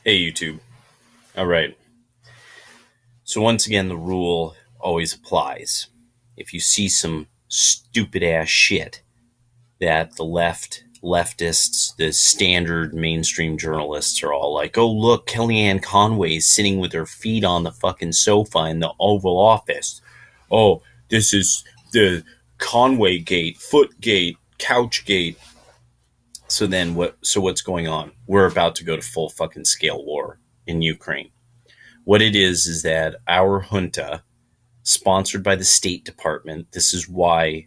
Hey, YouTube. All right. So, once again, the rule always applies. If you see some stupid ass shit that the leftists, the standard mainstream journalists are all like, oh, look, Kellyanne Conway's sitting with her feet on the fucking sofa in the Oval Office. Oh, this is the Conway Gate, Footgate, Couchgate. So what's going on? We're about to go to full fucking scale war in Ukraine. What it is that our junta, sponsored by the State Department, this is why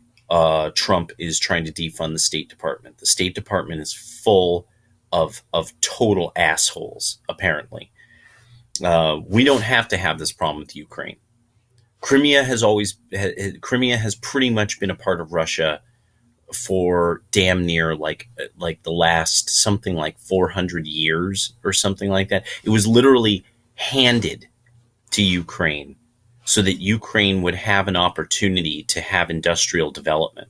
Trump is trying to defund the State Department. The State Department is full of total assholes, apparently. We don't have to have this problem with Ukraine. Crimea has pretty much been a part of Russia for damn near like the last something like 400 years or something like that. It was literally handed to Ukraine so that Ukraine would have an opportunity to have industrial development.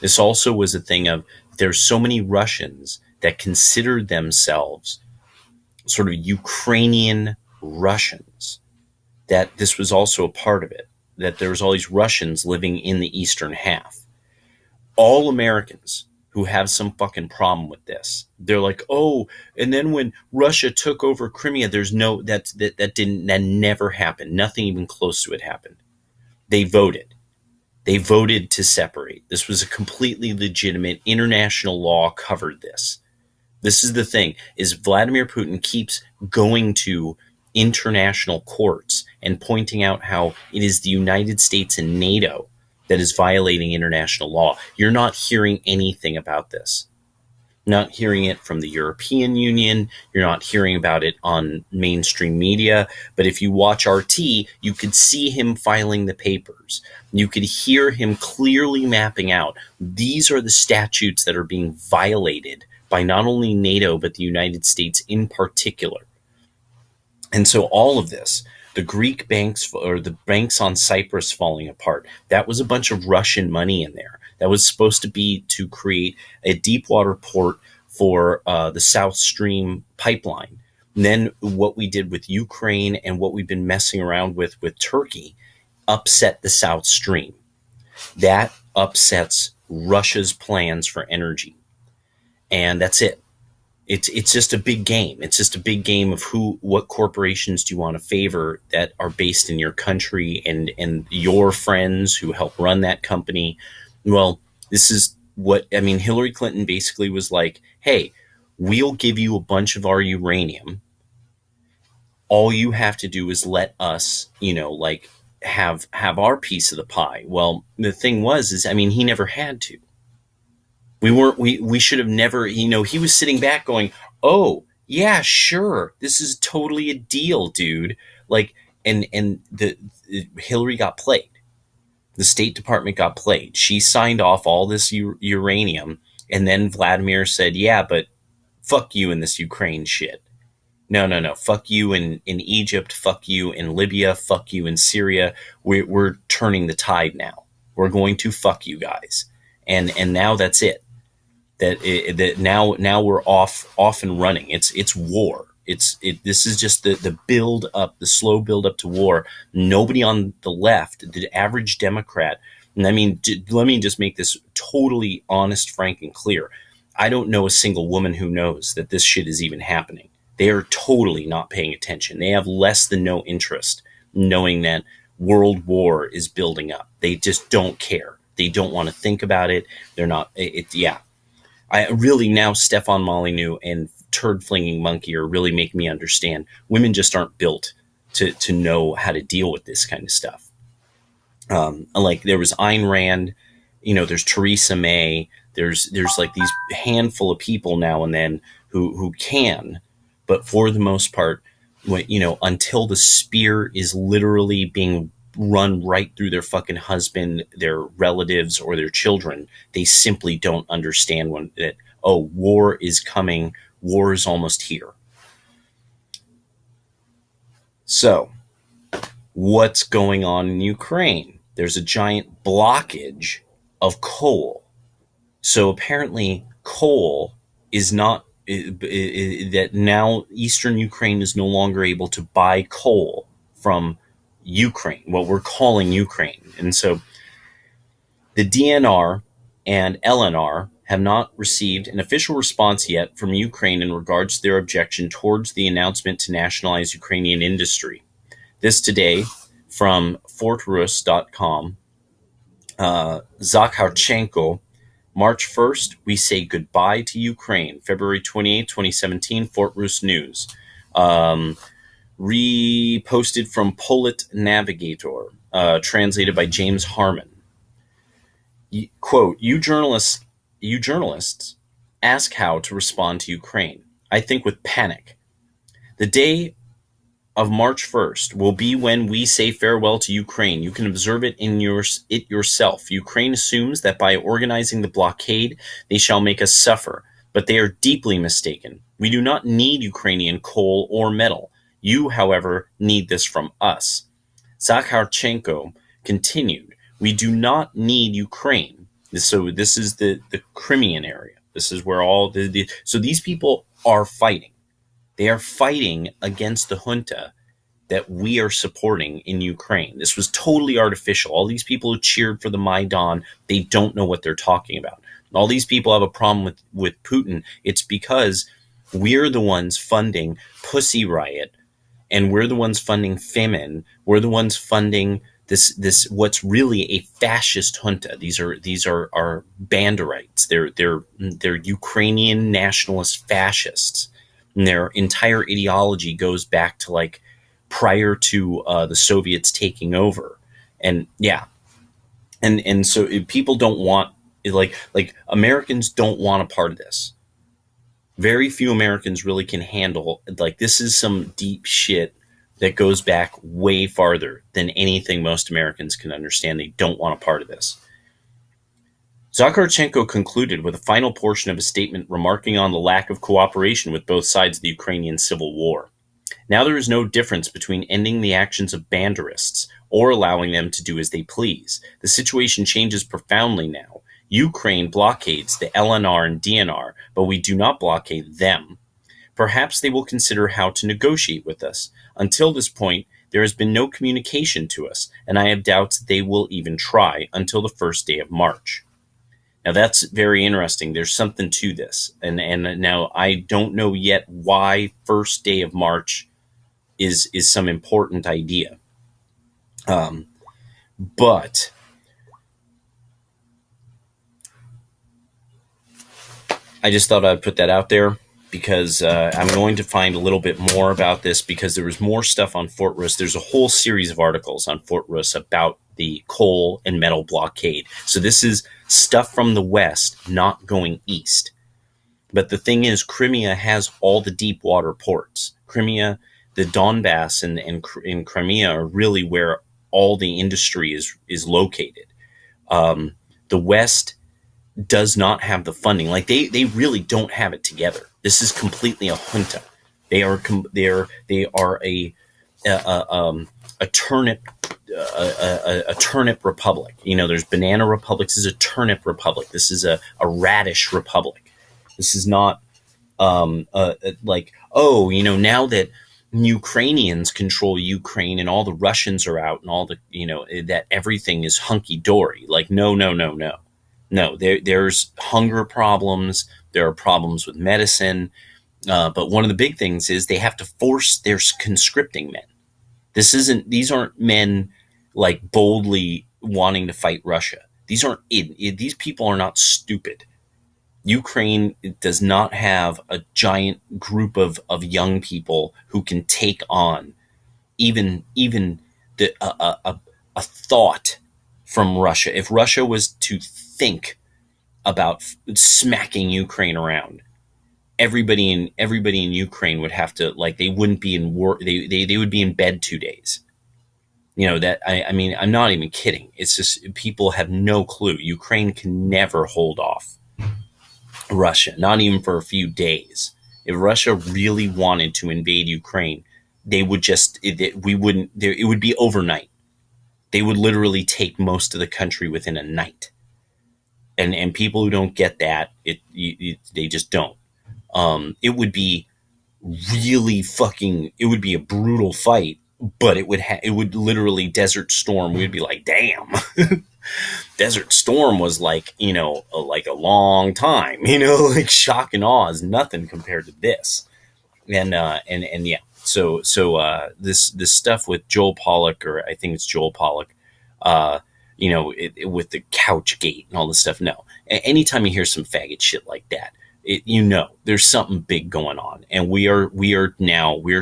This also was a thing of there's so many Russians that considered themselves sort of Ukrainian Russians that this was also a part of it, that there was all these Russians living in the eastern half. All Americans who have some fucking problem with this, they're like, oh, and then when Russia took over Crimea, there's no that never happened. Nothing even close to it happened. They voted to separate. This was a completely legitimate international law covered this. This is the thing, is Vladimir Putin keeps going to international courts and pointing out how it is the United States and NATO that is violating international law. You're not hearing anything about this. Not hearing it from the European Union. You're not hearing about it on mainstream media. But if you watch RT, you could see him filing the papers. You could hear him clearly mapping out, these are the statutes that are being violated by not only NATO, but the United States in particular. And so all of this, the Greek banks or the banks on Cyprus falling apart, that was a bunch of Russian money in there. That was supposed to be to create a deep water port for the South Stream pipeline. And then what we did with Ukraine and what we've been messing around with Turkey upset the South Stream. That upsets Russia's plans for energy. And that's it. It's just a big game. It's just a big game of what corporations do you want to favor that are based in your country and your friends who help run that company. Well, this is what, I mean, Hillary Clinton basically was like, hey, we'll give you a bunch of our uranium. All you have to do is let us, like have our piece of the pie. Well, the thing is, I mean, he never had to. We should have never, he was sitting back going, oh, yeah, sure. This is totally a deal, dude. Like, and Hillary got played. The State Department got played. She signed off all this uranium. And then Vladimir said, yeah, but fuck you in this Ukraine shit. No. Fuck you in Egypt. Fuck you in Libya. Fuck you in Syria. We're turning the tide now. We're going to fuck you guys. And now that's it. That now we're off and running. It's war. This is just the build up, the slow build up to war. Nobody on the left, the average Democrat, and I mean, let me just make this totally honest, frank, and clear. I don't know a single woman who knows that this shit is even happening. They are totally not paying attention. They have less than no interest knowing that world war is building up. They just don't care. They don't want to think about it. They're not. I really now Stefan Molyneux and Turd Flinging Monkey are really making me understand women just aren't built to know how to deal with this kind of stuff. Like there was Ayn Rand, there's Theresa May, there's like these handful of people now and then who can, but for the most part, until the spear is literally being run right through their fucking husband, their relatives, or their children, they simply don't understand that, oh, war is coming, war is almost here. So, what's going on in Ukraine? There's a giant blockage of coal. So apparently coal is not, that now Eastern Ukraine is no longer able to buy coal from Ukraine, what we're calling Ukraine. And so the DNR and LNR have not received an official response yet from Ukraine in regards to their objection towards the announcement to nationalize Ukrainian industry. This today from Fort-Russ.com. Zakharchenko, March 1st, we say goodbye to Ukraine. February 28, 2017, Fort-Russ News. Reposted from Pollock Navigator, translated by James Harmon. Quote, you journalists ask how to respond to Ukraine. I think with panic. The day of March 1st will be when we say farewell to Ukraine. You can observe it yourself. Ukraine assumes that by organizing the blockade, they shall make us suffer, but they are deeply mistaken. We do not need Ukrainian coal or metal. You, however, need this from us. Zakharchenko continued, we do not need Ukraine. So this is the Crimean area. This is where all so these people are fighting. They are fighting against the junta that we are supporting in Ukraine. This was totally artificial. All these people who cheered for the Maidan, they don't know what they're talking about. All these people have a problem with Putin. It's because we're the ones funding Pussy Riot, and we're the ones funding Femin. We're the ones funding this what's really a fascist junta. These are Banderites. They're Ukrainian nationalist fascists. And their entire ideology goes back to like prior to the Soviets taking over. And yeah. And so people don't want like Americans don't want a part of this. Very few Americans really can handle, like, this is some deep shit that goes back way farther than anything most Americans can understand. They don't want a part of this. Zakharchenko concluded with a final portion of his statement remarking on the lack of cooperation with both sides of the Ukrainian civil war. Now there is no difference between ending the actions of Banderists or allowing them to do as they please. The situation changes profoundly now. Ukraine blockades the LNR and DNR, but we do not blockade them. Perhaps they will consider how to negotiate with us. Until this point, there has been no communication to us, and I have doubts that they will even try until the first day of March. Now that's very interesting. There's something to this. And now I don't know yet why first day of March is some important idea. But I just thought I'd put that out there because I'm going to find a little bit more about this because there was more stuff on Fort-Russ. There's a whole series of articles on Fort-Russ about the coal and metal blockade. So this is stuff from the West not going east. But the thing is, Crimea has all the deep water ports. Crimea, the Donbass and Crimea are really where all the industry is located. The West does not have the funding. Like they really don't have it together. This is completely a junta. They are a turnip republic. You know, there's banana republics. This is a turnip republic. This is a radish republic. This is not like, oh, you know, now that Ukrainians control Ukraine and all the Russians are out and all the, you know, that everything is hunky dory. Like, no. No, there's hunger problems. There are problems with medicine. But one of the big things is they have to force their conscripting men. These aren't men like boldly wanting to fight Russia. These people are not stupid. Ukraine does not have a giant group of young people who can take on even a thought from Russia. If Russia was to think about smacking Ukraine around, everybody in Ukraine would have to, like, they wouldn't be in war. They would be in bed 2 days. You know, that I mean, I'm not even kidding. It's just people have no clue. Ukraine can never hold off Russia, not even for a few days. If Russia really wanted to invade Ukraine, they would it would be overnight. They would literally take most of the country within a night. And people who don't get that, they just don't. it would be really fucking, it would be a brutal fight, but it would literally Desert Storm. We'd be like, damn, Desert Storm was like, like a long time, like shock and awe is nothing compared to this. And yeah. So this stuff with Joel Pollock, or I think it's Joel Pollock, with the Couchgate and all this stuff. No, anytime you hear some faggot shit like that, there's something big going on, and we are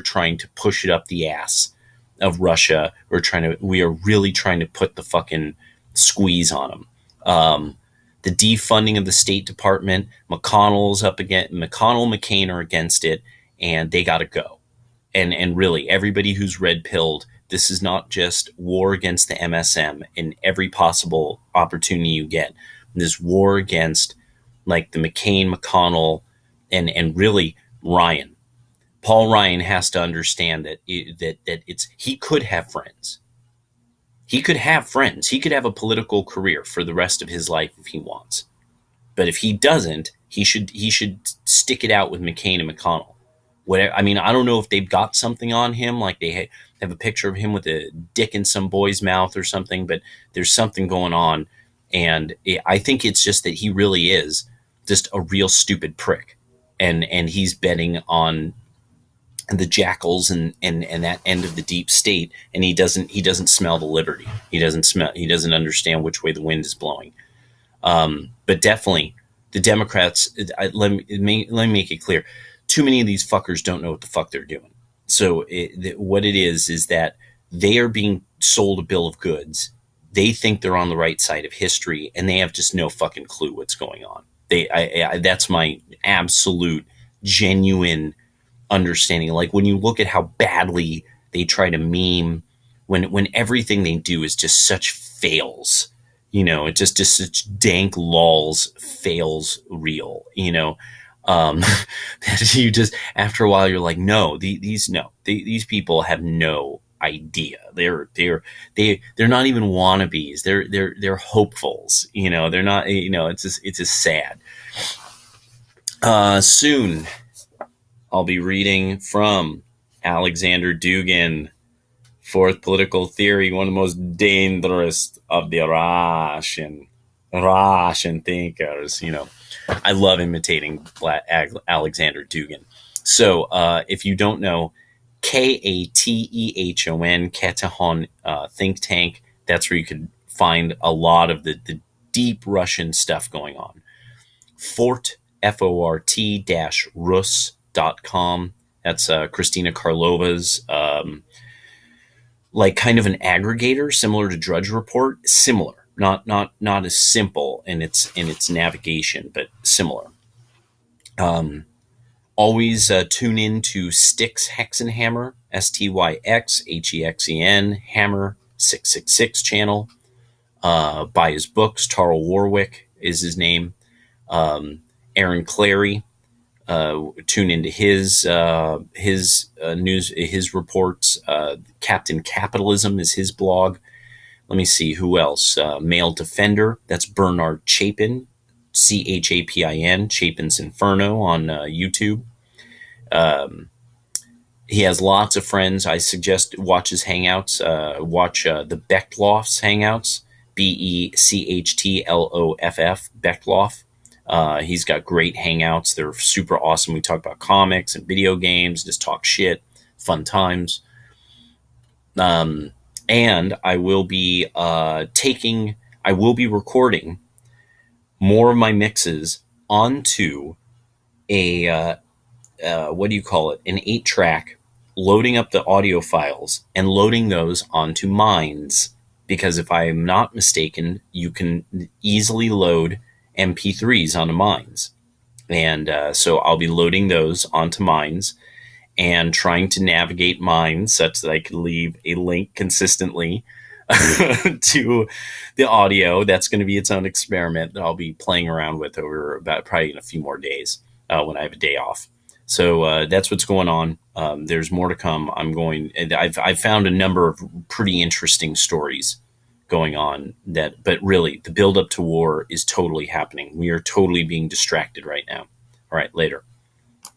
trying to push it up the ass of Russia. We are really trying to put the fucking squeeze on them. The defunding of the State Department, McCain are against it, and they got to go. And really, everybody who's red-pilled, this is not just war against the MSM in every possible opportunity you get. This war against, like, the McCain, McConnell, and really Ryan. Paul Ryan has to understand that he could have friends. He could have friends. He could have a political career for the rest of his life if he wants. But if he doesn't, he should stick it out with McCain and McConnell. Whatever. I mean, I don't know if they've got something on him, like they have a picture of him with a dick in some boy's mouth or something, but there's something going on. And I think it's just that he really is just a real stupid prick. And he's betting on the jackals and that end of the deep state. And he doesn't smell the liberty. He doesn't understand which way the wind is blowing. But definitely the Democrats, let me make it clear. Too many of these fuckers don't know what the fuck they're doing. So what it is that they are being sold a bill of goods. They think they're on the right side of history, and they have just no fucking clue what's going on. That's my absolute, genuine understanding. Like, when you look at how badly they try to meme, when everything they do is just such fails, it's just such dank lulls, fails real, that you just, after a while, you're like, no, these people have no idea. They're not even wannabes. They're hopefuls. They're not. It's just sad. Soon, I'll be reading from Alexander Dugin, Fourth Political Theory, one of the most dangerous of the Russian thinkers. I love imitating Alexander Dugin. So if you don't know, Katehon, Katehon think tank, that's where you could find a lot of the deep Russian stuff going on. Fort-Russ.com. That's Kristina Kharlova's like kind of an aggregator, similar to Drudge Report. Similar. Not as simple in its navigation, but similar. Always tune in to Styx Hexenhammer, STYXHEXEN Hammer 666 channel. Buy his books. Tarl Warwick is his name. Aaron Clarey. Tune into his news, his reports. CaptainCapitalism is his blog. Let me see who else. Male Defender. That's Bernard Chapin, Chapin. Chapin's Inferno on YouTube. He has lots of friends. I suggest watch his hangouts. Watch the Bechtloff's hangouts. BECHTLOFF. Bechtloff. He's got great hangouts. They're super awesome. We talk about comics and video games. Just talk shit. Fun times. And I will be recording more of my mixes onto a, what do you call it? An 8-track, loading up the audio files and loading those onto Minds. Because if I'm not mistaken, you can easily load MP3s onto Minds. And so I'll be loading those onto Minds and trying to navigate Minds such that I can leave a link consistently to the audio. That's going to be its own experiment that I'll be playing around with over about probably in a few more days when I have a day off. So that's what's going on. There's more to come. I've found a number of pretty interesting stories going on but really the build up to war is totally happening. We are totally being distracted right now. All right, later.